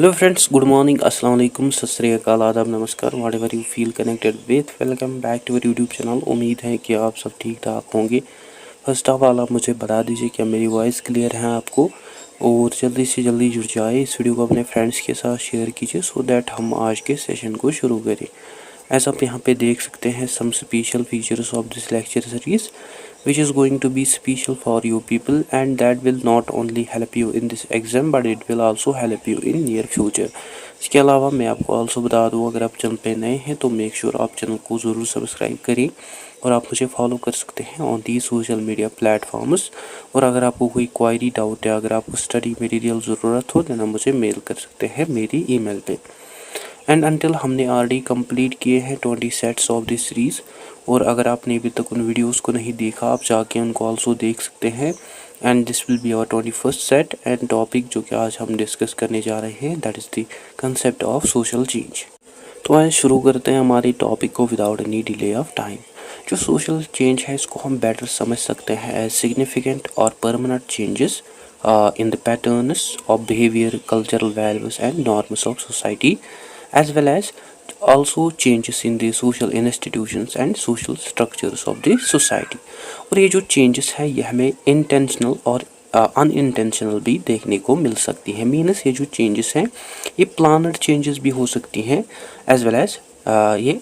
Hello friends, good morning, अस्सलाम वालेकुम, सत श्री अकाल, आदाब, नमस्कार, whatever you feel connected with, welcome back to our YouTube channel. उम्मीद है कि आप सब ठीक ठाक होंगे। फर्स्ट ऑफ ऑल आप मुझे बता दीजिए क्या मेरी वॉइस क्लियर है आपको, और जल्दी से जल्दी जुड़ जाए, इस वीडियो को अपने फ्रेंड्स के साथ शेयर कीजिए सो दैट हम आज के सेशन को शुरू करें। ऐसा आप यहाँ पे देख सकते हैं some special features of this lecture series which is going to be special for you people, and that will not only help you in this exam but it will also help you in near future। इसके अलावा मैं आपको also बता दूँ, अगर आप channel पे नए हैं तो मेक श्योर आप चैनल को ज़रूर सब्सक्राइब करें, और आप मुझे फॉलो कर सकते हैं on the social media platforms. और अगर आपको कोई क्वायरी डाउट है, अगर आपको स्टडी मटेरियल ज़रूरत हो, देना मुझे मेल कर सकते हैं मेरी ईमेल पे। एंड अनटिल हमने ऑलरेडी कंप्लीट किए हैं 20 सेट्स ऑफ दिस सीरीज़, और अगर आपने अभी तक उन वीडियोस को नहीं देखा आप जाके उनको ऑल्सो देख सकते हैं। And this will be our 21st set, and topic जो कि आज हम डिस्कस करने जा रहे हैं that is the concept of social change. तो आज शुरू करते हैं हमारे टॉपिक को without any delay of time. जो सोशल चेंज है इसको हम बेटर समझ सकते हैं एज सिग्निफिकेंट और permanent changes in the patterns of behavior, cultural values and norms of society, as well as also changes in the social institutions and social structures of the society। और ये जो changes है ये हमें intentional और unintentional भी देखने को मिल सकती है। मीन्स ये जो changes हैं ये planned changes भी हो सकती हैं, as well as ये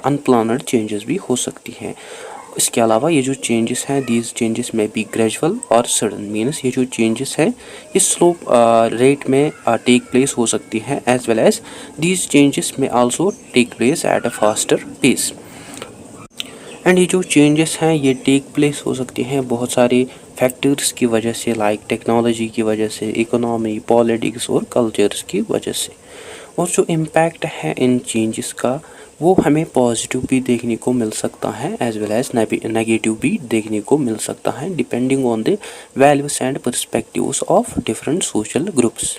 unplanned changes भी हो सकती हैं। इसके अलावा ये जो चेंजेस हैं these changes may be gradual और सडन। मीन्स ये जो चेंजेस हैं ये स्लो रेट में टेक प्लेस हो सकती हैं, as well as these changes may also take place at a faster pace. And ये जो चेंजेस हैं ये टेक प्लेस हो सकती हैं बहुत सारे फैक्टर्स की वजह से, लाइक टेक्नोलॉजी की वजह से, इकोनॉमी, पॉलिटिक्स और कल्चर्स की वजह से। और जो इम्पैक्ट है इन चेंजेस का वो हमें पॉजिटिव भी देखने को मिल सकता है, एज वेल एज नेगेटिव भी देखने को मिल सकता है, depending on the values and perspectives of different social groups.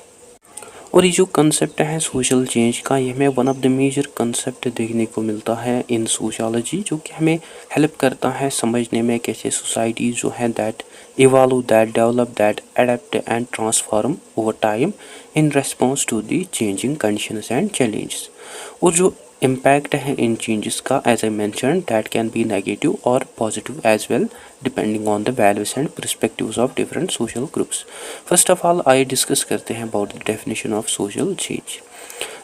और ये जो कंसेप्ट है सोशल चेंज का ये हमें one of the major concept देखने को मिलता है इन सोशोलॉजी, जो कि हमें हेल्प करता है समझने में कैसे सोसाइटीज़ जो है that evolve, that develop, that adapt and transform over time in response to the changing conditions and challenges. और जो इम्पैक्ट है इन चेंजेस का, as I mention, that can be negative और positive as well, depending on the values and perspectives of different social groups. First of all आइए discuss करते हैं about the definition of social change.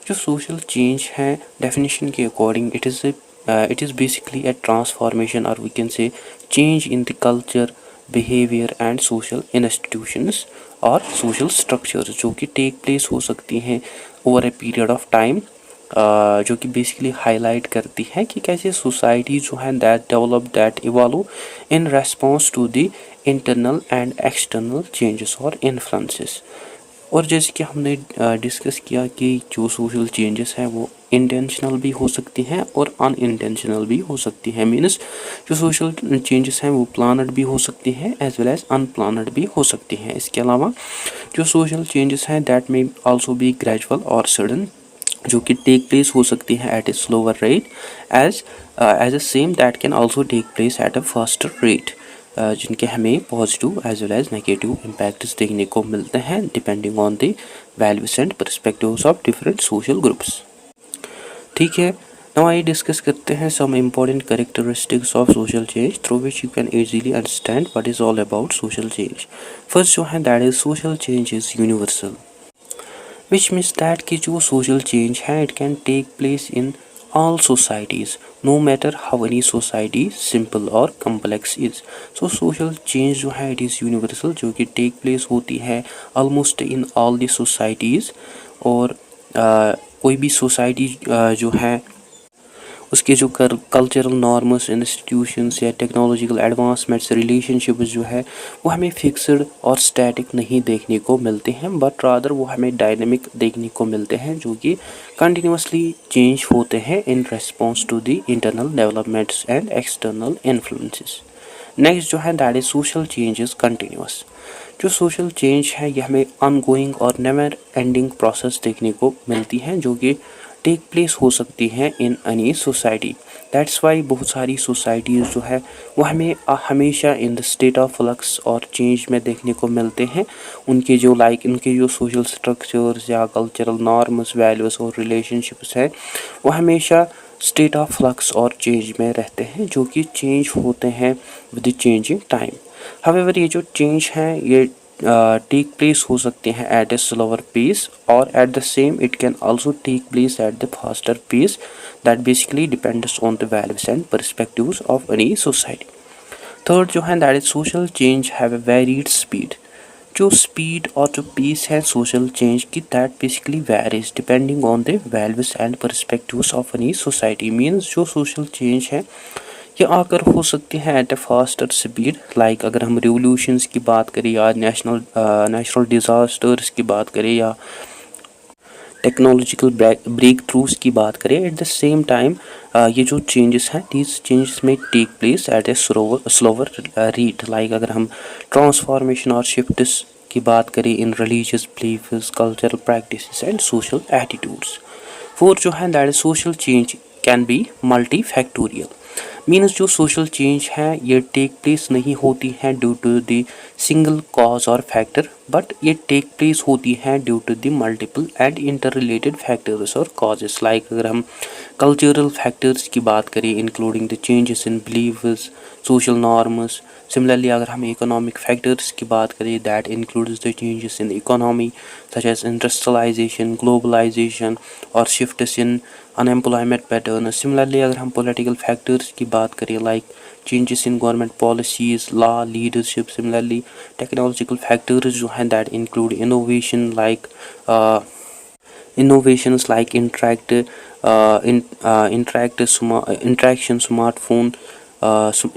जो social change है definition के according it is basically a transformation और we can say change in the culture, behaviour and social institutions और social structures, जो कि टेक प्लेस हो सकती हैं over a period of time, जो कि बेसिकली हाईलाइट करती है कि कैसे सोसाइटी जो है that develop, that evolve in response to the internal and external changes और इन्फ्लुएंसेस। और जैसे कि हमने डिस्कस किया कि जो सोशल चेंजेस हैं वो इंटेंशनल भी हो सकती हैं और अनइंटेंशनल भी हो सकती हैं। मीन्स जो सोशल चेंजेस हैं वो प्लानड भी हो सकती हैं एज वेल एज अनप्लानड भी हो सकती हैं। इसके अलावा जो सोशल चेंजेस हैं that may also be gradual और सडन, जो कि टेक प्लेस हो सकती है at a slower rate as a same that can also take place at a faster rate, जिनके हमें positive as well as negative impacts देखने को मिलते हैं depending on the values and perspectives of different social groups. ठीक है, now आइए discuss करते हैं some important characteristics of social change through which you can easily understand what is all about social change. First जो है that is social change is universal, which means that कि जो social change है it can take place in all societies no matter how any society simple or complex is। so social change जो है it is universal, जो कि take place होती है almost in all the societies। और कोई भी society जो है उसके जो कल्चरल नॉर्म्स, इंस्टीट्यूशंस या टेक्नोलॉजिकल एडवांसमेंट्स, रिलेशनशिप्स जो है वो हमें फिक्स्ड और स्टैटिक नहीं देखने को मिलते हैं, बट रादर वो हमें डायनेमिक देखने को मिलते हैं, जो कि कंटिन्यूसली चेंज होते हैं in response to the internal developments and external influences. Next जो है that is social change is continuous. जो सोशल चेंज है ये हमें ऑनगोइंग और नेवर एंडिंग प्रोसेस देखने को मिलती है, जो कि टेक प्लेस हो सकती हैं in any society. That's why बहुत सारी सोसाइटीज़ जो है वो हमें हमेशा in the state of flux और चेंज में देखने को मिलते हैं। उनके जो सोशल स्ट्रक्चर्स या कल्चरल नॉर्म्स, वैल्यूज़ और रिलेशनशिप्स हैं वो हमेशा स्टेट ऑफ फ्लक्स और चेंज में रहते हैं, जो कि चेंज होते हैं with the changing time. However ये जो चेंज हैं ये टेक प्लेस हो सकते हैं एट ए स्लोअर पेस और at the same it can also take place at the faster pace. That basically depends on the values and perspectives of any society. Third जो है that is social change have a varied speed. जो speed और जो pace है social change की that basically varies depending on the values and perspectives of any society. Means जो social change है ये आकर हो सकती है at A faster speed. Like अगर हम रिवोल्यूशंस की बात करें या नेचुरल डिज़ास्टर्स की बात करें या टेक्नोलॉजिकल ब्रेक थ्रूज की बात करें, एट द सेम टाइम ये जो चेंजेस हैं these changes may take place at a slower rate. Like अगर हम ट्रांसफॉर्मेशन और शिफ्ट्स की बात करें in religious beliefs, cultural practices and social attitudes. Fourth जो है that is social change can be multifactorial. Means जो सोशल चेंज है ये टेक प्लेस नहीं होती है due to the single cause और फैक्टर, बट ये टेक प्लेस होती है due to the multiple and inter related factors और कॉजेस। लाइक अगर हम कल्चरल फैक्टर्स की बात करें including the changes in beliefs, social norms. Similarly अगर हम इकोनॉमिक फैक्टर्स की बात करें that includes the changes in economy such as industrialisation, globalisation और shifts in unemployment pattern. Similarly अगर हम पॉलिटिकल फैक्टर्स की बात करें like changes in government policies, law, leadership. Similarly technological factors जो हैं that include innovation like innovations like interaction smartphone,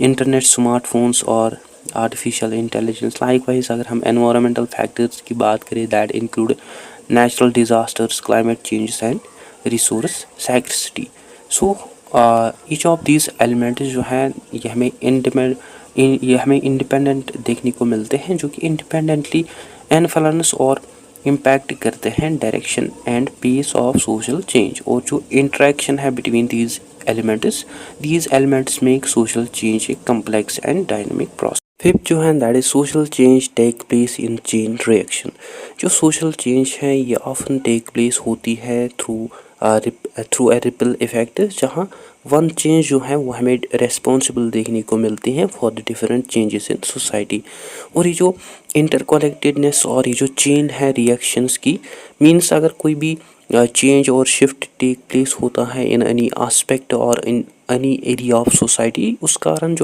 internet smartphones और artificial intelligence. Likewise अगर हम environmental factors की बात करें that include natural disasters, climate changes and resource scarcity. So each of these elements जो हैं ये हमें इंडिपेंडेंट देखने को मिलते हैं, जो कि इंडिपेंडेंटली इन्फ्लुएंस और इम्पैक्ट करते हैं direction and pace of social change. और जो इंटरेक्शन है between these elements make social change a complex and dynamic process. Fifth जो है that is social change take place in chain reaction. जो social change है ये ऑफन टेक प्लेस होती है थ्रू ए रिपल इफेक्ट, जहाँ one change जो है वो हमें रेस्पॉन्सिबल देखने को मिलती हैं for the different changes in society. और ये जो इंटरकनेक्टेडनेस और ये जो चेन है रिएक्शंस की, मीन्स अगर कोई भी चेंज और शिफ्ट टेक प्लेस होता है इन एनी आस्पेक्ट और in any area of society, उस कारण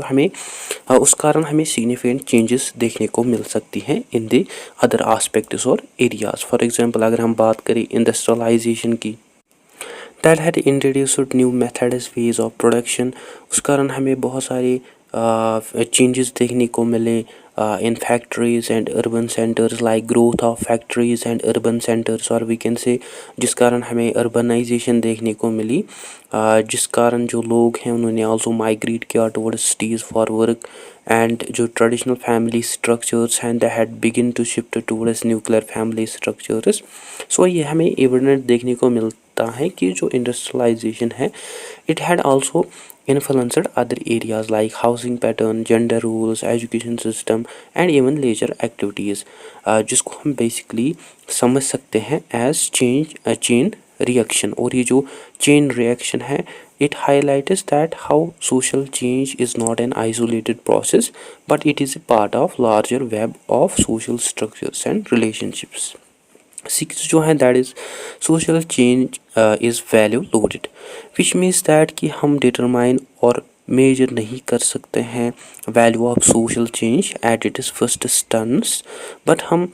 हमें सिग्निफिकेंट चेंजेस देखने को मिल सकती हैं इन द अदर आस्पेक्ट्स और एरियाज। फॉर एग्जांपल अगर हम बात करें इंडस्ट्रियलाइजेशन की, that had introduced new methods ways of production. उस कारण हमें बहुत सारे चेंजेस देखने को मिले in factories and urban centres, like growth of factories and urban centres, और वी कैन से जिस कारण हमें अर्बनाइजेशन देखने को मिली, जिस कारण जो लोग हैं उन्होंने आल्सो माइग्रेट किया towards cities for work. And जो ट्रेडिशनल फैमिली स्ट्रक्चर्स हैं they had begin to shift towards nuclear family structures. So ये हमें एविडेंट देखने को मिलता है कि जो इंडस्ट्रियलाइजेशन है it had also influenced other areas like housing pattern, gender roles, education system and even leisure activities, जिसको हम basically समझ सकते हैं as chain reaction। और ये जो chain reaction है it highlights that how social change is not an isolated process but it is a part of larger web of social structures and relationships। Six जो है that is social change is value loaded, which means that कि हम determine और major नहीं कर सकते हैं value of social change at it is first Sterns, but हम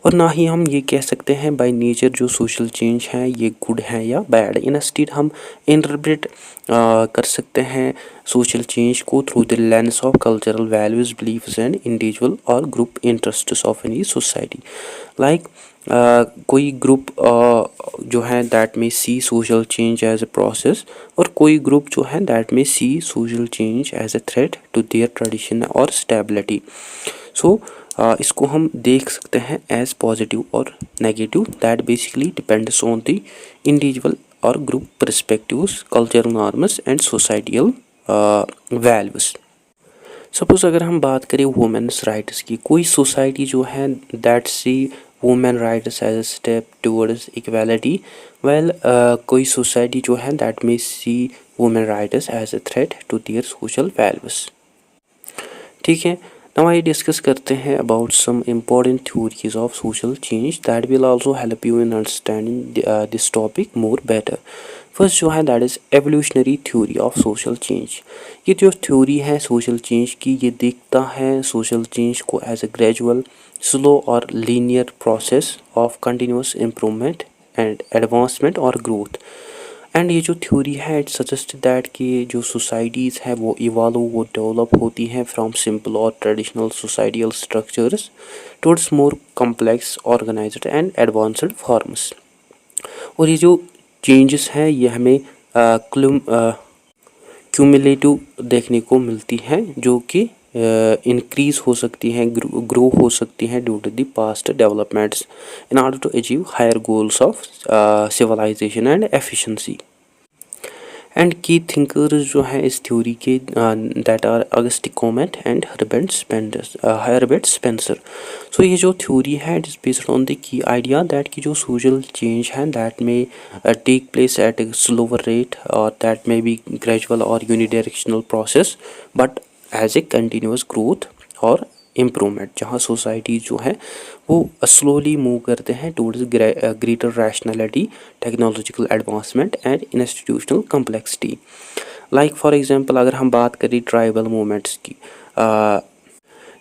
और ना ही हम ये कह सकते हैं बाय नेचर जो सोशल चेंज है ये गुड है या बैड। इंस्टेड हम इंटरप्रेट कर सकते हैं सोशल चेंज को through the lens of cultural values, beliefs and individual और group interests of any society. Like कोई ग्रुप जो है that may see social change as a process, और कोई ग्रुप जो है that may see social change as a threat to their tradition और stability. So इसको हम देख सकते हैं एज पॉजिटिव और negative, that basically depends on the individual और group perspectives, cultural norms and societal values. Suppose अगर हम बात करें वुमेन्स राइट्स की, कोई सोसाइटी जो है that see women rights as a step towards equality, well कोई सोसाइटी जो है that may see women rights as a threat to their social values. ठीक है, नाउ आई डिस्कस करते हैं about some important theories of social change that will also help you in understanding this topic more better. First जो है that is evolutionary theory of social change. ये जो theory है social change की, ये देखता है सोशल चेंज को एज अ ग्रेजुअल, स्लो और linear process of continuous improvement and advancement और ग्रोथ। एंड ये जो थ्योरी है इट सजेस्ट दैट कि जो सोसाइटीज़ है वो इवॉल्व, वो डेवलप होती हैं फ्रॉम सिंपल और traditional societal structures towards more complex, organised and advanced forms. और ये जो चेंजेस हैं ये हमें क्यूमुलेटिव देखने को मिलती हैं, जो कि इंक्रीज हो सकती हैं, ग्रो हो सकती हैं due to the past developments in order to achieve higher goals of civilisation and efficiency. And key thinkers जो हैं इस थ्योरी के that are Augustin Comte and Herbert Spencer. So ये जो थ्योरी है it is based on the key idea that की जो social change है that may take place at a slower rate और दैट में बी ग्रेजुअल और unidirectional process but as a continuous growth और improvement, जहाँ society जो है वो स्लोली मूव करते हैं towards greater rationality, technological advancement and institutional complexity. Like for example अगर हम बात करें ट्राइबल मूवमेंट्स की,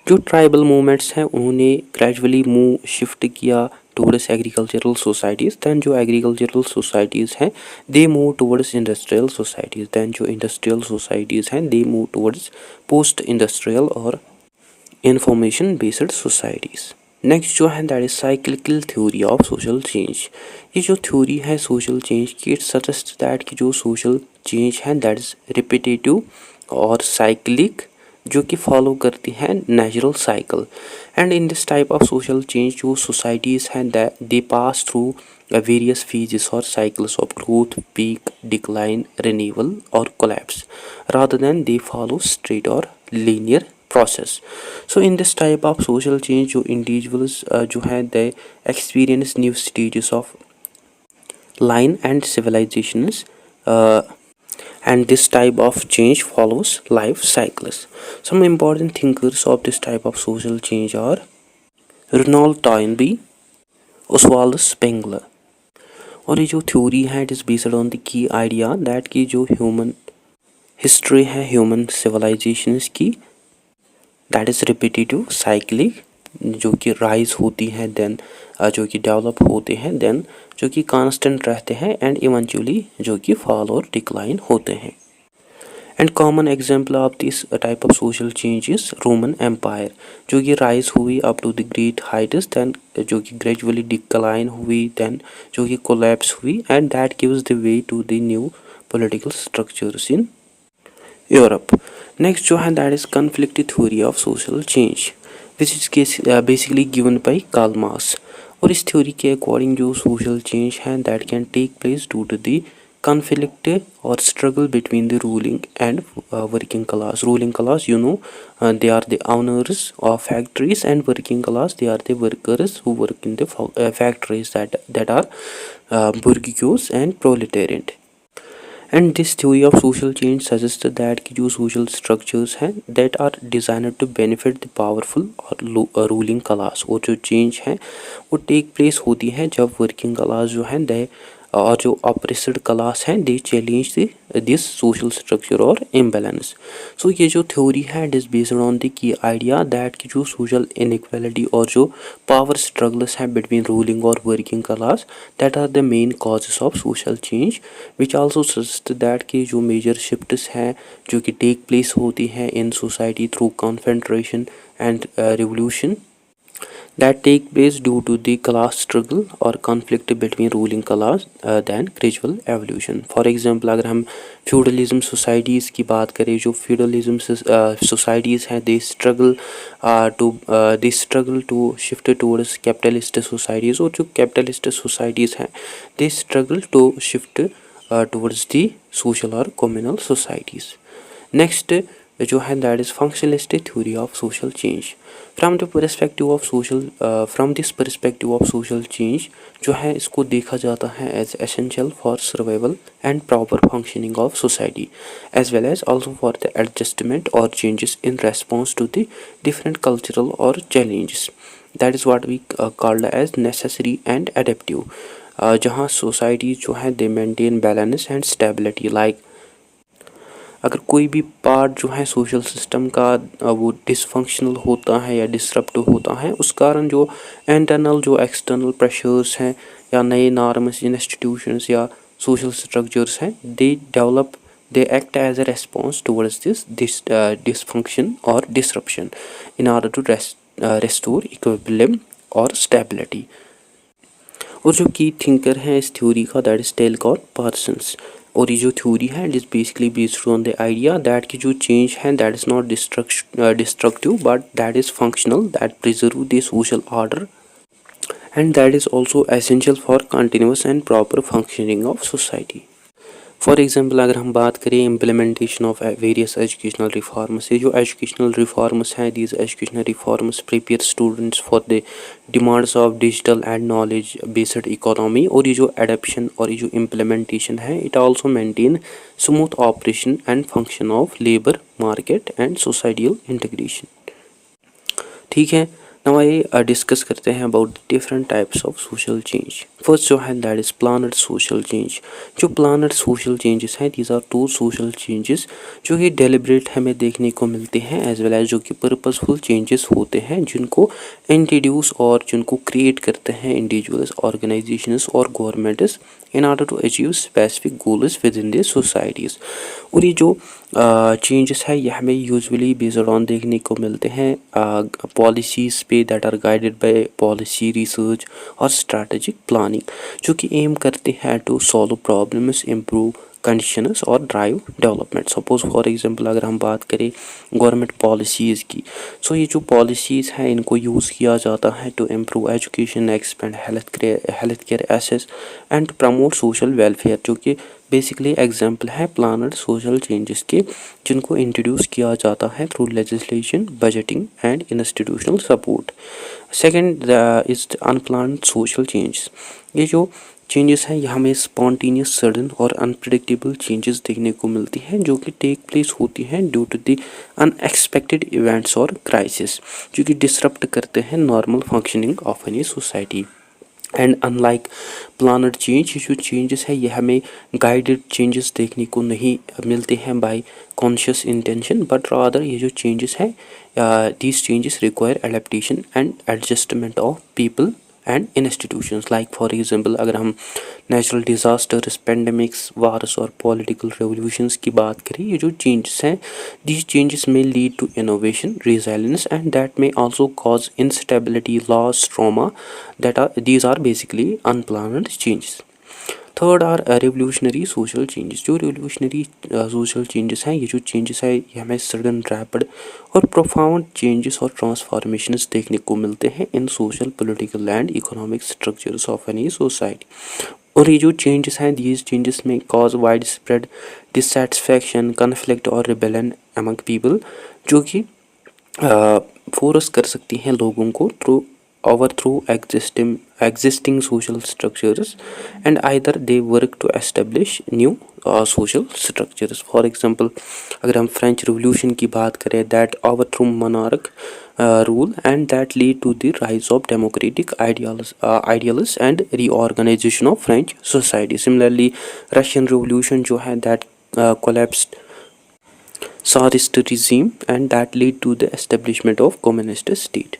जो ट्राइबल मूवमेंट्स हैं उन्होंने ग्रेजुअली मूव शिफ्ट किया टूवर्ड्स एग्रीकल्चरल सोसाइटीज़, दैन जो एग्रीकल्चरल सोसाइटीज़ हैं they move towards industrial societies, then जो इंडस्ट्रियल सोसाइटीज़ हैं they move towards post industrial और इंफॉर्मेशन बेस्ड सोसाइटीज़। नेक्स्ट जो है that is cyclical theory of social change. ये जो थ्योरी है सोशल चेंज की इट सजेस्ट दैट कि जो सोशल चेंज है दैट इज़ रिपीटेटिव और साइक्लिक, जो कि फॉलो करती हैं natural cycle. And in this type of social change जो सोसाइटीज़ हैं दे पास थ्रू वेरियस फेजेस और cycles of growth, peak, decline, renewal or collapse rather than they follow straight or linear process. So in this type of social change जो individuals जो हैं they experience new stages of line and civilizations, and this type of change follows life cycles. Some important thinkers of this type of social change are Reynold Toynbee, Oswald Spengler। और ये जो theory है it is based on the key idea that की जो human history है human civilisations की that is repetitive cyclic, जो कि राइज होती हैं देन जो कि डेवलप होते हैं देन जो कि कांस्टेंट रहते हैं एंड इवेंचुअली जो कि फॉल और डिक्लाइन होते हैं। And common example of this type of social changes Roman empire, जो कि राइज हुई up to the great heights then जो कि ग्रेजुअली डिक्लाइन हुई दैन जो कि कोलैप्स हुई and that gives the way to the new political structures in Europe. Next जो है that is conflict theory of social change which is basically given by Karl Marx. और इस theory के according जो social change है that can take place due to the conflict or struggle between the ruling and working class. Ruling class, you know, they are the owners of factories, and working class, they are the workers who work in the factories that are bourgeois and proletariat. And this theory of social change suggests that कि जो social structures हैं that are designed to benefit the powerful और ruling class, और जो change है वो take place होती है जब working class जो है they और जो ऑप्रेस्ड क्लास हैं they challenge this social structure और इम्बैलेंस। सो ये जो थ्योरी है it is based on the key idea that की जो सोशल इनइक्वालिटी और जो पावर स्ट्रगल्स हैं बिटवीन रूलिंग और working class that are the main causes of social change, which also suggest that की जो मेजर शिफ्ट्स हैं जो कि टेक प्लेस होती हैं in society through confederation and revolution, that take place due to the class struggle or conflict between ruling class than gradual evolution. For example, अगर हम feudalism societies की बात करें, जो feudalism societies हैं, they struggle to shift towards capitalist societies, और जो capitalist societies हैं they struggle to shift towards the social or communal societies. Next जो है that is functionalist theory of social change. From this perspective of social change जो है इसको देखा जाता है as essential for survival and proper functioning of society, as well as also for the adjustment or changes in response to the different cultural or challenges. That is what we called as necessary and adaptive. जहाँ society जो है they maintain balance and stability. Like अगर कोई भी part जो है social system का वो डिसफंक्शनल होता है या डिसरप्ट होता है, उस कारण जो इंटरनल जो एक्सटर्नल प्रेशर्स हैं या नए नॉर्म्स इंस्टीट्यूशंस या सोशल स्ट्रक्चर्स हैं, they act as a response towards this dysfunction or disruption in order to restore equilibrium or stability. और जो की थिंकर है इस थ्योरी का दैट इज टेलकॉट पार्सन्स, और ये जो थ्योरी है it is basically based on the idea that की जो चेंज है that is not destructive but that is functional, that preserve the social order and that is also essential for continuous and proper functioning of society. For example अगर हम बात करें implementation of various educational reforms, ये जो educational reforms हैं these educational reforms prepare students for the demands of digital and knowledge based economy. और ये जो एडप्शन और ये जो इम्प्लीमेंटेशन है it also maintain smooth operation and function of labour market and societal integration. ठीक है, नाउ आइए डिस्कस करते हैं about different types of social change. First जो है that is planned social change. जो प्लानड सोशल चेंजेस हैं these are to social changes जो कि डेलिब्रेट हमें देखने को मिलते हैं एज वेल एज जो कि पर्पसफुल चेंजेस होते हैं जिनको इंट्रोड्यूस और जिनको क्रिएट करते हैं इंडिविजुअल्स, ऑर्गेनाइजेशंस और governments in order to achieve specific goals within the societies. और ये जो चेंजेस है ये हमें यूजुअली बेस्ड ऑन देखने को मिलते हैं पॉलिसीज़ पे that are guided by policy research और स्ट्रैटेजिक प्लानिंग, जो कि एम करते हैं to solve problems, improve conditions और drive development. Suppose for example अगर हम बात करें गवर्नमेंट पॉलिसीज़ की, सो ये जो पॉलिसीज़ हैं इनको यूज़ किया जाता है to improve education, expand health care access and promote social welfare, जो कि बेसिकली एग्जांपल है प्लानड सोशल चेंजेस के जिनको इंट्रोड्यूस किया जाता है through legislation, budgeting and institutional support. Second is unplanned social changes. ये जो चेंजेस हैं यहाँ हमें स्पॉन्टेनियस, सडन और अनप्रेडिक्टेबल चेंजेस देखने को मिलती हैं जो कि टेक प्लेस होती हैं due to the unexpected events और क्राइसिस, जो कि डिसरप्ट करते हैं normal functioning of any society. And unlike planned change, ये जो चेंजेस है ये हमें गाइडेड चेंजेस देखने को नहीं मिलते हैं by conscious intention, but rather ये जो चेंजेस हैं these changes require adaptation and adjustment of people and institutions. Like for example अगर हम नेचुरल डिजास्टर्स, पेंडेमिक्स, वार्स और पॉलिटिकल रेवोल्यूशंस की बात करें, ये जो चेंजेस हैं these changes may lead to innovation, resilience and that may also cause instability, loss, trauma. These are basically unplanned changes. Third are revolutionary social changes. जो revolutionary social changes हैं ये जो चेंजेस है ये हमें सडन, रैपिड और profound changes और transformations देखने को मिलते हैं in social, political and economic structures of any society. और ये जो चेंजेस हैं these changes may cause wide spread dissatisfaction, conflict और रिबेलियन अमंग पीपल, जो कि फोर्स कर सकती हैं लोगों को through existing social structures and either they work to establish new social structures. For example अगर हम फ्रेंच रिवोल्यूशन की बात करें that overthrew monarch rule and that lead to the rise of democratic ideals and reorganization of French society. Similarly Russian revolution जो है that collapsed Tsarist regime and that lead to the establishment of communist state.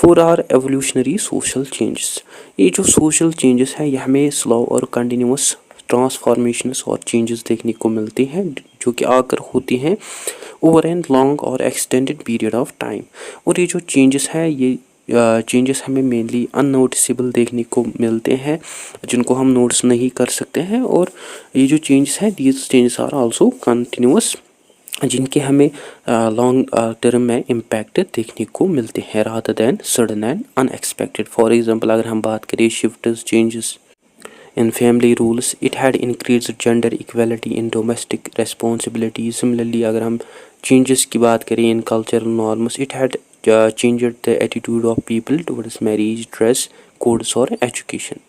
Four are evolutionary social changes. ये जो social changes हैं ये हमें slow और continuous transformations और changes देखने को मिलते हैं जो कि आकर होती हैं ओवर एन लॉन्ग और एक्सटेंडेड पीरियड ऑफ टाइम. और ये जो चेंजेस हैं ये चेंजेस हमें मेनली अननोटिसेबल देखने को मिलते हैं, जिनको हम नोटिस नहीं कर सकते हैं। और ये जो चेंजेस हैं, these changes are also continuous, जिनके हमें लॉन्ग टर्म में इम्पैक्ट देखने को मिलते हैं rather than sudden and unexpected. For example अगर हम बात करें shifts changes in family rules, it had increased gender equality in domestic responsibilities. Similarly अगर हम changes की बात करें in cultural norms, it had changed the attitude of people towards marriage, dress codes और education।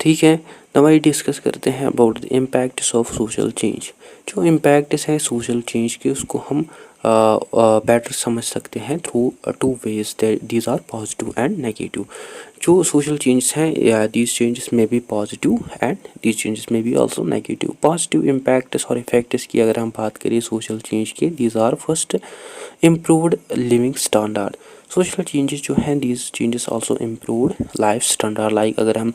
ठीक है, दवाई डिस्कस करते हैं about the impacts of social change. जो इम्पैक्ट्स हैं सोशल चेंज के, उसको हम बेटर समझ सकते हैं through two ways, these are positive and negative. जो सोशल चेंजेस हैं, these changes may be positive and these changes may be also negative. Positive impacts और इफेक्ट्स की अगर हम बात करें सोशल चेंज के, these are first improved living standard. Social changes जो हैं, these changes also improved life standard. Like अगर हम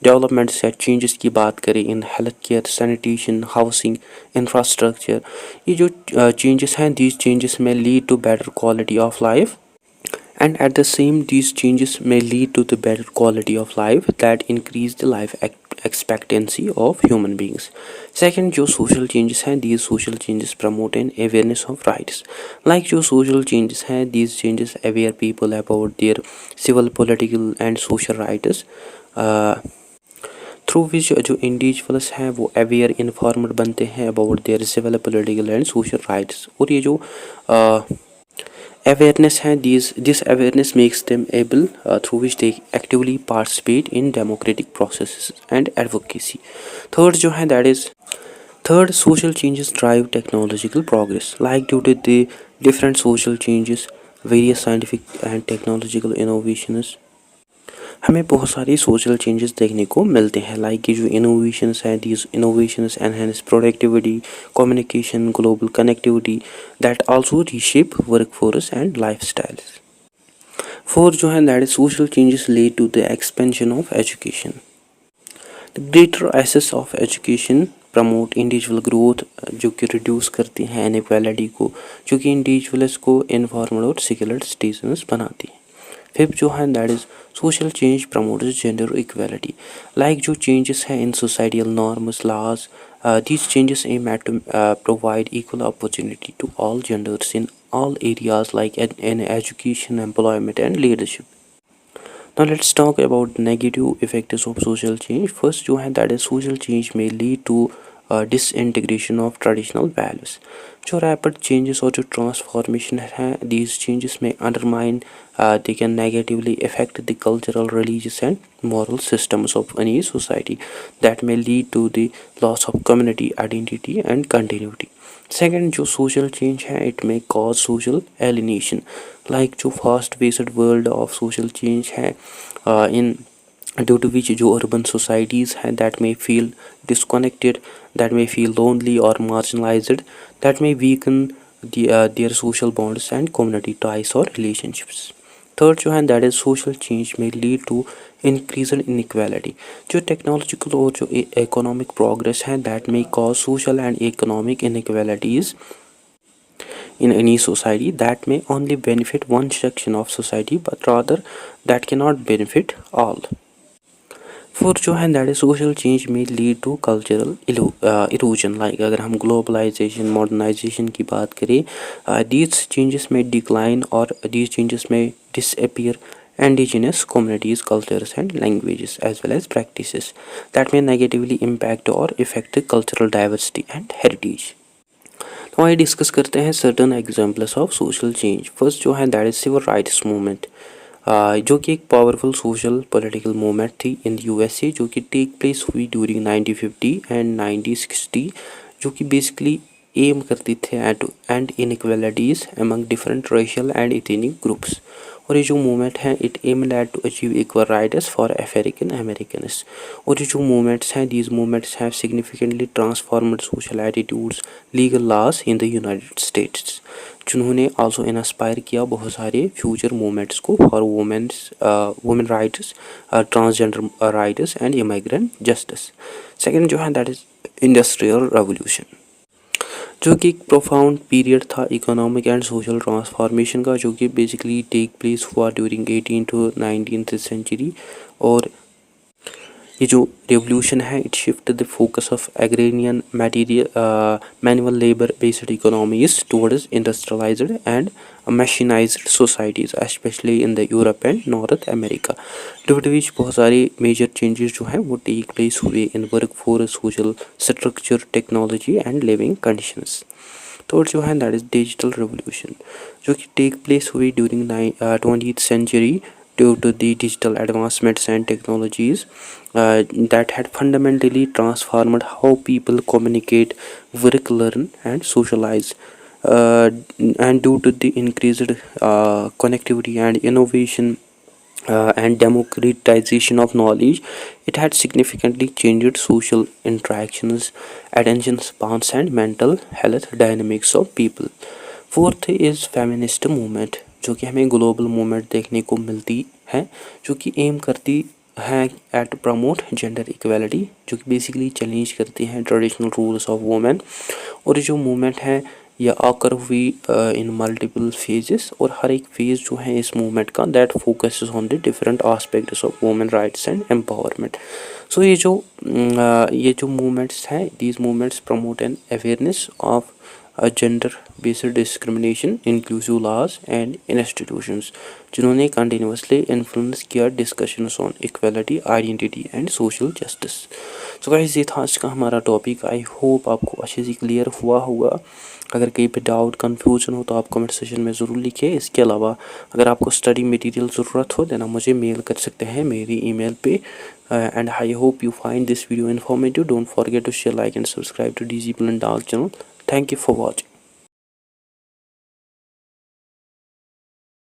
डेवलपमेंट्स या चेंजेस की बात करें in health care, sanitation, housing, infrastructure, ये जो चेंजेस हैं, दीज चेंजेस में lead to better quality of life, and at the same these changes may lead to the better quality of life that increase the life expectancy of human beings। Second, जो social changes हैं, these social changes promote an awareness of rights। Like जो social changes हैं, these changes aware people about their civil, political and social rights, through which जो individuals हैं वो aware informed बनते हैं about their civil, political and social rights. और ये जो awareness है, this awareness makes them able through which they actively participate in democratic processes and advocacy। Third जो है, that is third, social changes drive technological progress। Like due to the different social changes, various scientific and technological innovations, हमें बहुत सारी social changes देखने को मिलते हैं। Like कि जो इनोवेशंस हैं, these innovations enhance productivity, communication, global connectivity, that also reshape workforce and lifestyles. Fourth जो है, that is social changes lead to the expansion of education. The greater access of education promote individual growth, जो कि reduce करती हैं inequality को, जो कि individuals को इनफॉर्मल और सिक्योर्ड सिटीजन्स बनाती है। फिफ्थ जो है, that is social change promotes gender equality. Like जो चेंजेस हैं in societal norms, laws, these changes aim at to provide equal opportunity to all genders in all areas like in education, employment and leadership। Now let's talk about negative effects of social change। First जो है, that is social change may lead to disintegration of traditional values। जो rapid changes और जो transformation है, these changes may undermine, they can negatively affect the cultural, religious and moral systems of any society that may lead to the loss of community identity and continuity। Second जो social change है, it may cause social alienation। Like जो fast paced world of social change है, in due to which जो urban societies हैं, that may feel disconnected, that may feel lonely or marginalized, that may weaken their social bonds and community ties or relationships। Third जो है, that is social change may lead to increased inequality। जो technological और जो economic progress है, that may cause social and economic inequalities in any society that may only benefit one section of society but rather that cannot benefit all। Fourth जो है, that is social change में lead to cultural erosion. Like अगर हम globalization, modernization की बात करें, these changes में decline और दीज चेंजेस में disappear indigenous communities, cultures and languages as well as practices that may negatively impact or affect cultural diversity and heritage। तो आइए डिस्कस करते हैं certain examples of social change। First जो है, that is civil rights movement, जो कि एक powerful social political movement थी इन यूएसए, जो कि टेक प्लेस हुई ड्यूरिंग 1950 एंड 1960, जो कि बेसिकली एम करती थे to end inequalities among different racial and ethnic groups. और ये जो मूवमेंट है, it aim at to achieve equal rights for African Americans. और ये जो मूवमेंट्स हैं, these movements have significantly transformed social attitudes, legal laws in the United States, जिन्होंने also inspire किया बहुत सारे फ्यूचर मूवमेंट्स को for women rights, transgender rights and immigrant justice. Second जो है, दैट इज इंडस्ट्रियल रेवोल्यूशन। जो कि एक प्रोफाउंड पीरियड था इकोनॉमिक एंड सोशल ट्रांसफॉर्मेशन का, जो कि बेसिकली टेक प्लेस हुआ ड्यूरिंग 18 to 19th सेंचुरी। और ये जो रेवोल्यूशन है it shift the focus of agrarian material manual labour based economies towards industrialised and mechanised societies, specially in the Europe and North America, due to which बहुत सारे major changes जो हैं वो take place हुए in work force, social structure, technology and living conditions. तो जो है that is digital revolution, जो कि टेक प्लेस हुई during 20th century due to the digital advancements and technologies that had fundamentally transformed how people communicate, work, learn, and socialize. Uh, and due to the increased connectivity and innovation and democratization of knowledge, it had significantly changed social interactions, attention spans, and mental health dynamics of people. Fourth is feminist movement, जो कि हमें global movement देखने को मिलती है, जो कि M करती है एट प्रमोट जेंडर इक्वालिटी, जो कि बेसिकली चैलेंज करती हैं ट्रेडिशनल रूल्स ऑफ वुमेन। और ये जो मूवमेंट है यह आकर हुई इन मल्टीपल फेजेस, और हर एक फेज़ जो है इस मूवमेंट का that focuses on the different aspects of women rights and empowerment. So ये जो मूवमेंट्स हैं, these movements promote an awareness of gender based discrimination, inclusive laws and institutions, जिन्होंने कंटिन्यूसली इन्फ्लुएंस किया discussions on equality, identity and social justice. So guys ये था आज का हमारा टॉपिक। आई होप आपको अच्छे से क्लियर हुआ होगा। अगर कहीं पे डाउट कन्फ्यूजन हो तो आप कमेंट सेक्शन में ज़रूर लिखिए। इसके अलावा अगर आपको स्टडी मटेरियल ज़रूरत हो देना मुझे मेल कर सकते हैं मेरी ईमेल पे। And I hope you find this video informative. Don't forget to share, like and subscribe to DG Plan Dark channel. Thank you for watching.